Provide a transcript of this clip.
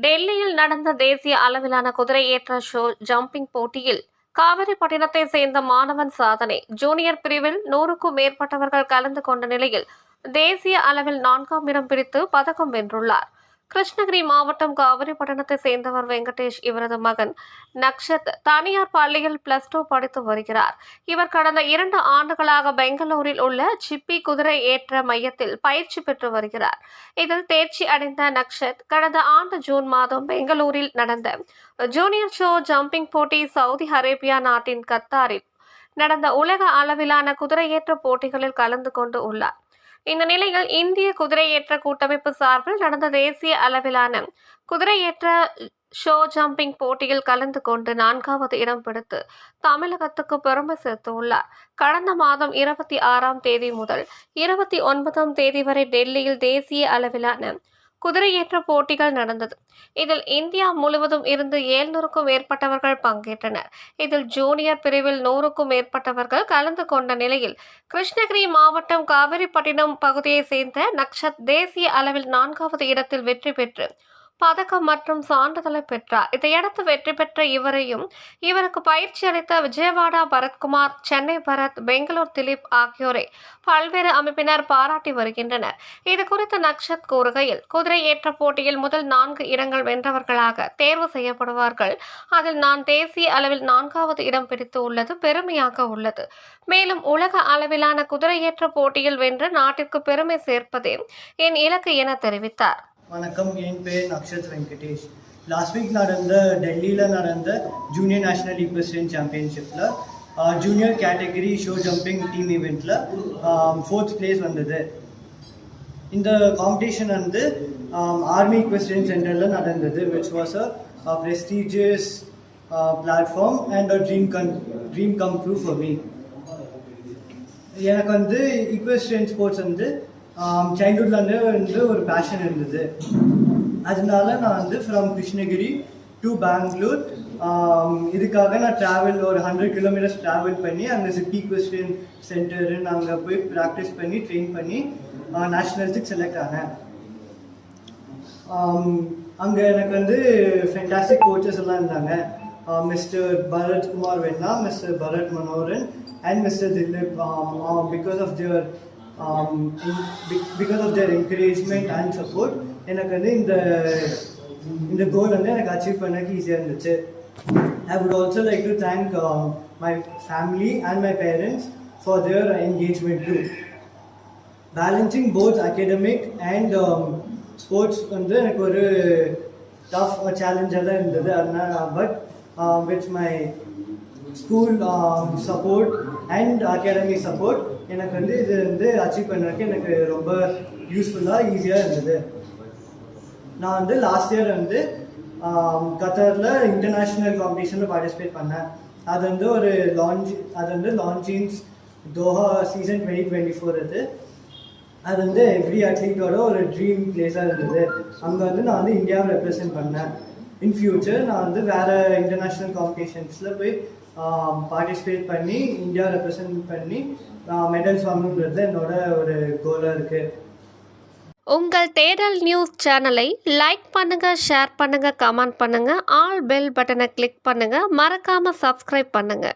டெல்லியில் நடந்த தேசிய அளவிலான குதிரை ஏற்ற ஷோ ஜம்பிங் போட்டியில் காவிரிப்பட்டினத்தை சேர்ந்த மாணவன் சாதனை. ஜூனியர் பிரிவில் 100க்கும் மேற்பட்டவர்கள் கலந்து கொண்ட நிலையில் தேசிய அளவில் 4ஆம் இடம் பிடித்து பதக்கம் வென்றுள்ளார். கிருஷ்ணகிரி மாவட்டம் காவிரிப்பட்டினத்தை சேர்ந்தவர் வெங்கடேஷ். இவரது மகன் நக்ஷத் தனியார் பள்ளியில் +2 படித்து வருகிறார். இவர் கடந்த 2 ஆண்டுகளாக பெங்களூரில் உள்ள சிப்பி குதிரை ஏற்ற மையத்தில் பயிற்சி பெற்று வருகிறார். இதில் தேர்ச்சி அடைந்த நக்ஷத் கடந்த ஆண்டு ஜூன் மாதம் பெங்களூரில் நடந்த ஜூனியர் ஷோ ஜம்பிங் போட்டி சவுதி அரேபியா நாட்டின் கத்தாரில் நடந்த உலக அளவிலான குதிரையேற்ற போட்டிகளில் கலந்து கொண்டு உள்ளார். இந்த நிலையில் இந்திய குதிரையேற்ற கூட்டமைப்பு சார்பில் நடந்த தேசிய அளவிலான குதிரையேற்ற ஷோ ஜம்பிங் போட்டியில் கலந்து கொண்டு 4வது இடம் பிடித்து தமிழகத்துக்கு பெருமை சேர்த்துள்ளார். கடந்த மாதம் 26ஆம் தேதி முதல் 29ஆம் தேதி வரை டெல்லியில் தேசிய அளவிலான குதிரையேற்ற போட்டிகள் நடந்தது. இதில் இந்தியா முழுவதும் இருந்து 700க்கும் மேற்பட்டவர்கள் பங்கேற்றனர். இதில் ஜூனியர் பிரிவில் 100க்கும் மேற்பட்டவர்கள் கலந்து கொண்ட நிலையில் கிருஷ்ணகிரி மாவட்டம் காவிரிப்பட்டினம் பகுதியைச் சேர்ந்த நக்ஷத் தேசிய அளவில் 4வது இடத்தில் வெற்றி பெற்று பதக்கம் மற்றும் சான்றிதழை பெற்றார். இதையடுத்து வெற்றி பெற்ற இவரையும் இவருக்கு பயிற்சி அளித்த விஜயவாடா பரத்குமார், சென்னை பரத், பெங்களூர் திலீப் ஆகியோரை பல்வேறு அமைப்பினர் பாராட்டி வருகின்றனர். இது குறித்து நக்ஷத் கூறுகையில், குதிரை ஏற்ற போட்டியில் முதல் 4 இடங்கள் வென்றவர்களாக தேர்வு செய்யப்படுவார்கள். அதில் நான் தேசிய அளவில் 4வது இடம் பிடித்து உள்ளது பெருமையாக உள்ளது. மேலும் உலக அளவிலான குதிரையேற்ற போட்டியில் வென்று நாட்டிற்கு பெருமை சேர்ப்பதே என் இலக்கு என தெரிவித்தார். வணக்கம், என் பேர் நக்ஷத் வெங்கடேஷ். லாஸ்ட் வீக் நடந்த டெல்லியில் நடந்த ஜூனியர் நேஷனல் ஈக்வெஸ்ட்ரியன் சாம்பியன்ஷிப்பில் junior category show jumping team ஈவெண்ட்டில் 4th பிளேஸ் வந்தது. இந்த காம்படிஷன் வந்து ஆர்மி ஈக்வெஸ்ட்ரியன் சென்டரில் நடந்தது, which was a prestigious platform and a dream come true for me. எனக்கு வந்து ஈக்வெஸ்ட்ரியன் ஸ்போர்ட்ஸ் வந்து சைல்ட்ஹுட்லேருந்து ஒரு பேஷன் இருந்தது. அதனால நான் வந்து ஃப்ரம் கிருஷ்ணகிரி டு பெங்களூர் இதுக்காக நான் ட்ராவல் ஒரு 100 கிலோமீட்டர்ஸ் ட்ராவல் பண்ணி அங்கே சிட்டி ஈக்வெஸ்ட்ரியன் சென்டருன்னு அங்கே போய் ப்ராக்டிஸ் பண்ணி ட்ரெயின் பண்ணி நேஷ்னல்ஸுக்கு செலக்ட் ஆனேன். அங்கே எனக்கு வந்து ஃபென்டாஸ்டிக் கோச்சஸ் எல்லாம் இருந்தாங்க. மிஸ்டர் பரத்குமார் வெண்ணா, mister Bharath Manoharan and mister Dilip. Because of their encouragement and support, எனக்கு வந்து இந்த கோல் வந்து எனக்கு அச்சீவ் பண்ணக்கு ஈஸியாக இருந்துச்சு. I would also like to thank my family and my parents for their engagement too. Balancing both academic and sports வந்து எனக்கு ஒரு tough சேலஞ்சாக தான் இருந்தது. அதனால் but with my school support and academic support எனக்கு வந்து இது வந்து அச்சீவ் பண்ணுறதுக்கு எனக்கு ரொம்ப யூஸ்ஃபுல்லாக ஈஸியாக இருந்தது. நான் வந்து லாஸ்ட் இயர் வந்து கத்தாரில் இன்டர்நேஷ்னல் காம்படிஷனில் பார்ட்டிசிபேட் பண்ணேன். அது வந்து லான்ச்சிங்ஸ் தோஹா சீசன் 2024 அது வந்து எவ்ரி அத்லீட்டோட ஒரு ட்ரீம் பிளேஸாக இருந்தது. அங்கே வந்து நான் வந்து இந்தியாவை ரெப்ரசென்ட் பண்ணேன். இன் ஃபியூச்சர் நான் வந்து வேறு இன்டர்நேஷ்னல் காம்படிஷன்ஸில் போய் பார்ட்டிசிபேட் பண்ணி இந்தியா ரெப்ரசென்ட் பண்ணி மெடல்ஸ் வாங்கணுன்றது என்னோட ஒரு கோலாக இருக்குது. உங்கள் தேடல் நியூஸ் சேனலை லைக் பண்ணுங்க, ஷேர் பண்ணுங்க, கமெண்ட் பண்ணுங்க, ஆல் பெல் பட்டனை கிளிக் பண்ணுங்க, மறக்காம சப்ஸ்கிரைப் பண்ணுங்க.